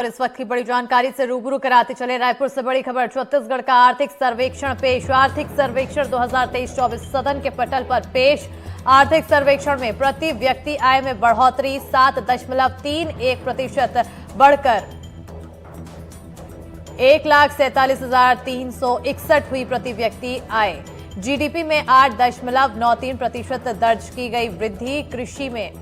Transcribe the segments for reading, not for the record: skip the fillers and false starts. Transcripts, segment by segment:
और इस वक्त की बड़ी जानकारी से रूबरू कराते चले रायपुर से बड़ी खबर। छत्तीसगढ़ का आर्थिक सर्वेक्षण पेश। आर्थिक सर्वेक्षण 2023-24 सदन के पटल पर पेश। आर्थिक सर्वेक्षण में प्रति व्यक्ति आय में बढ़ोतरी 7.31% बढ़कर 1,47,361 हुई प्रति व्यक्ति आय। जीडीपी में 8.93% दर्ज की गई वृद्धि। कृषि में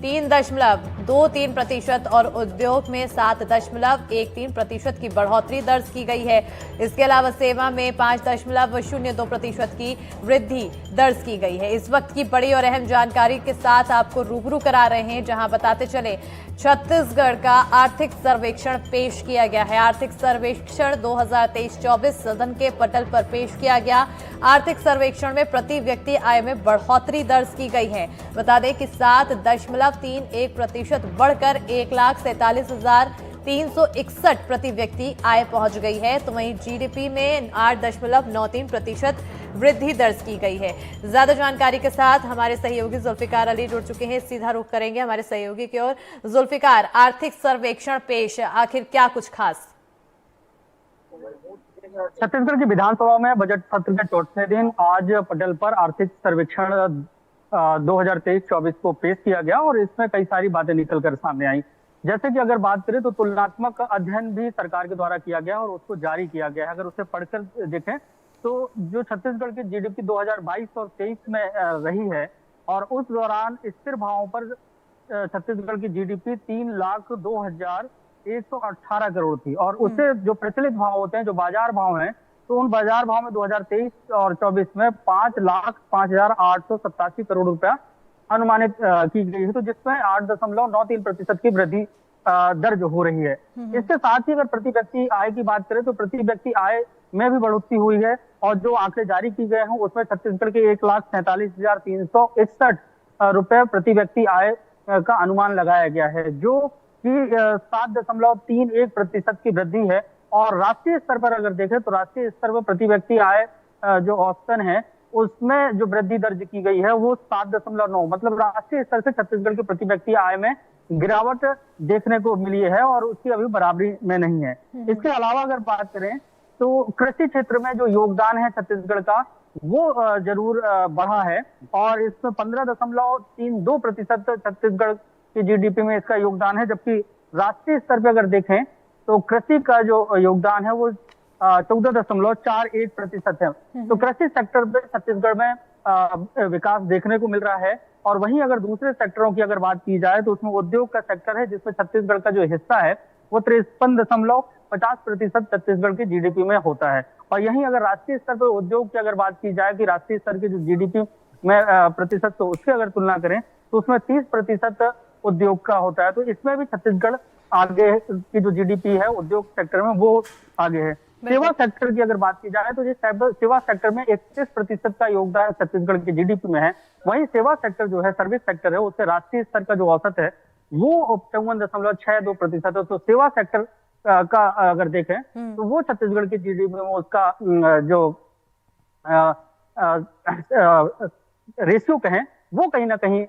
3.23% और उद्योग में 7.13% की बढ़ोतरी दर्ज की गई है। इसके अलावा सेवा में 5.02% की वृद्धि दर्ज की गई है। इस वक्त की बड़ी और अहम जानकारी के साथ आपको रूबरू करा रहे हैं, जहां बताते चले छत्तीसगढ़ का आर्थिक सर्वेक्षण पेश किया गया है। आर्थिक सर्वेक्षण 2023-24 सदन के पटल पर पेश किया गया। आर्थिक सर्वेक्षण में प्रति व्यक्ति आय में बढ़ोतरी दर्ज की गई है। बता दें कि 7.31% बढ़कर 1,47,361 प्रति व्यक्ति आय पहुंच गई है। तो वहीं जीडीपी में 8.93% वृद्धि दर्ज की गई है। ज्यादा जानकारी के साथ हमारे सहयोगी जुल्फिकार अली जुड़ चुके हैं। सीधा रुख करेंगे हमारे सहयोगी की ओर। जुल्फिकार, आर्थिक सर्वेक्षण पेश, आखिर क्या कुछ खास? छत्तीसगढ़ की विधानसभा में बजट सत्र के चौथे दिन आज पटल पर आर्थिक सर्वेक्षण 2023-24 को पेश किया गया और इसमें कई सारी बातें निकल कर सामने आई। जैसे कि अगर बात करें तो तुलनात्मक अध्ययन भी सरकार के द्वारा किया गया और उसको जारी किया गया है। अगर उसे पढ़कर देखें तो जो छत्तीसगढ़ की जीडीपी 2022 और 23 में रही है और उस दौरान स्थिर भावों पर छत्तीसगढ़ की जीडीपी 3,02,118 करोड़ थी और उससे जो प्रचलित भाव होते हैं, जो बाजार भाव हैं, तो उन बाजार भाव में 2023 और 24 में 5,05,887 करोड़ रुपया अनुमानित की गई है, तो जिसमें 8.93% की वृद्धि दर्ज हो रही है। इसके साथ ही अगर प्रति व्यक्ति आय की बात करें तो प्रति व्यक्ति आय में भी बढ़ोतरी हुई है और जो आंकड़े जारी की गए हैं उसमें छत्तीसगढ़ के 1,47,361 रुपए प्रति व्यक्ति आय का अनुमान लगाया गया है, जो कि 7.31% की वृद्धि है। और राष्ट्रीय स्तर पर अगर देखें तो राष्ट्रीय स्तर पर प्रति व्यक्ति आय जो औसतन है उसमें जो वृद्धि दर्ज की गई है वो 7.9, मतलब राष्ट्रीय स्तर से छत्तीसगढ़ की प्रति व्यक्ति आय में गिरावट देखने को मिली है और उसकी अभी बराबरी में नहीं है। इसके अलावा अगर बात करें तो कृषि क्षेत्र में जो योगदान है छत्तीसगढ़ का वो जरूर बढ़ा है और इसमें 15.32% छत्तीसगढ़ की जीडीपी में इसका योगदान है, जबकि राष्ट्रीय स्तर पर अगर देखें तो कृषि का जो योगदान है वो 14.41% है। तो कृषि सेक्टर पे छत्तीसगढ़ में विकास देखने को मिल रहा है। और वहीं अगर दूसरे सेक्टरों की अगर बात की जाए तो उसमें उद्योग का सेक्टर है, जिसमें छत्तीसगढ़ का जो हिस्सा है वो 53.50% छत्तीसगढ़ की जीडीपी में होता है। और यहीं अगर राष्ट्रीय स्तर पर उद्योग की अगर बात की जाए कि राष्ट्रीय स्तर की जो जीडीपी में प्रतिशत, तो उसकी अगर तुलना करें तो उसमें 30% उद्योग का होता है। तो इसमें भी छत्तीसगढ़ आगे की जो जीडीपी है उद्योग सेक्टर में वो आगे है। सेवा सेक्टर की अगर बात की जाए तो सेवा सेक्टर में 31% का योगदान छत्तीसगढ़ की जीडीपी में है। वहीं सेवा सेक्टर जो है, सर्विस सेक्टर है, उससे राष्ट्रीय स्तर का जो औसत है वो 54.62% है। तो सेवा सेक्टर का अगर देखें तो वो छत्तीसगढ़ की जीडीपी में उसका जो रेशियो कहें वो कहीं ना कहीं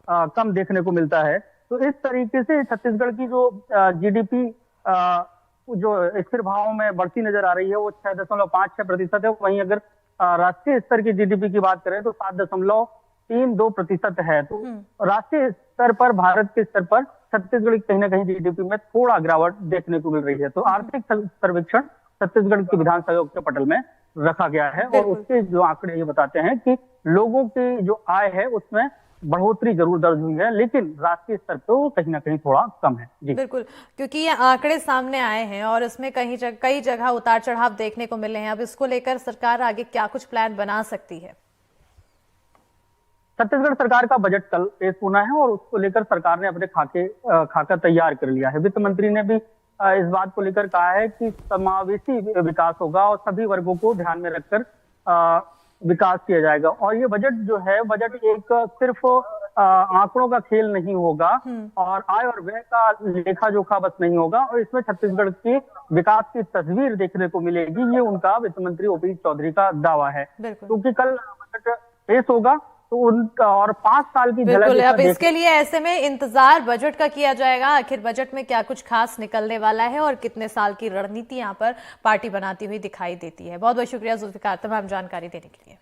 कम देखने को मिलता है। तो इस तरीके से छत्तीसगढ़ की जो जीडीपी जो स्थिर भाव में बढ़ती नजर आ रही है वो 6.56% है। वहीं अगर राष्ट्रीय स्तर की जीडीपी की बात करें तो 7.32% है। तो राष्ट्रीय स्तर पर, भारत के स्तर पर छत्तीसगढ़ की कहीं ना कहीं जीडीपी में थोड़ा गिरावट देखने को मिल रही है। तो आर्थिक सर्वेक्षण छत्तीसगढ़ की विधानसभा के पटल में रखा गया है और उसके जो आंकड़े ये बताते हैं कि लोगों की जो आय है उसमें बढ़ोतरी जरूर दर्ज हुई है, लेकिन राष्ट्रीय स्तर पर वो कहीं ना कहीं थोड़ा कम है। जी बिल्कुल, क्योंकि ये आंकड़े सामने आए हैं और इसमें कई जगह उतार चढ़ाव देखने को मिले हैं। अब इसको लेकर सरकार आगे क्या कुछ प्लान बना सकती है? छत्तीसगढ़ सरकार का बजट कल पेश होना है और उसको लेकर सरकार ने अपने खाका तैयार कर लिया है। वित्त मंत्री ने भी इस बात को लेकर कहा है कि समावेशी विकास होगा और सभी वर्गों को ध्यान में रखकर विकास किया जाएगा। और ये बजट जो है, बजट एक सिर्फ आंकड़ों का खेल नहीं होगा और आय और व्यय का लेखा जोखा बस नहीं होगा, और इसमें छत्तीसगढ़ की विकास की तस्वीर देखने को मिलेगी। ये उनका वित्त मंत्री ओपी चौधरी का दावा है। क्योंकि कल बजट पेश होगा तो उनका और 5 साल की झलक बिल्कुल। अब इसमें इसके लिए ऐसे में इंतजार बजट का किया जाएगा, आखिर बजट में क्या कुछ खास निकलने वाला है और कितने साल की रणनीति यहाँ पर पार्टी बनाती हुई दिखाई देती है। बहुत बहुत शुक्रिया जुल्फिकार तमाम जानकारी देने के लिए।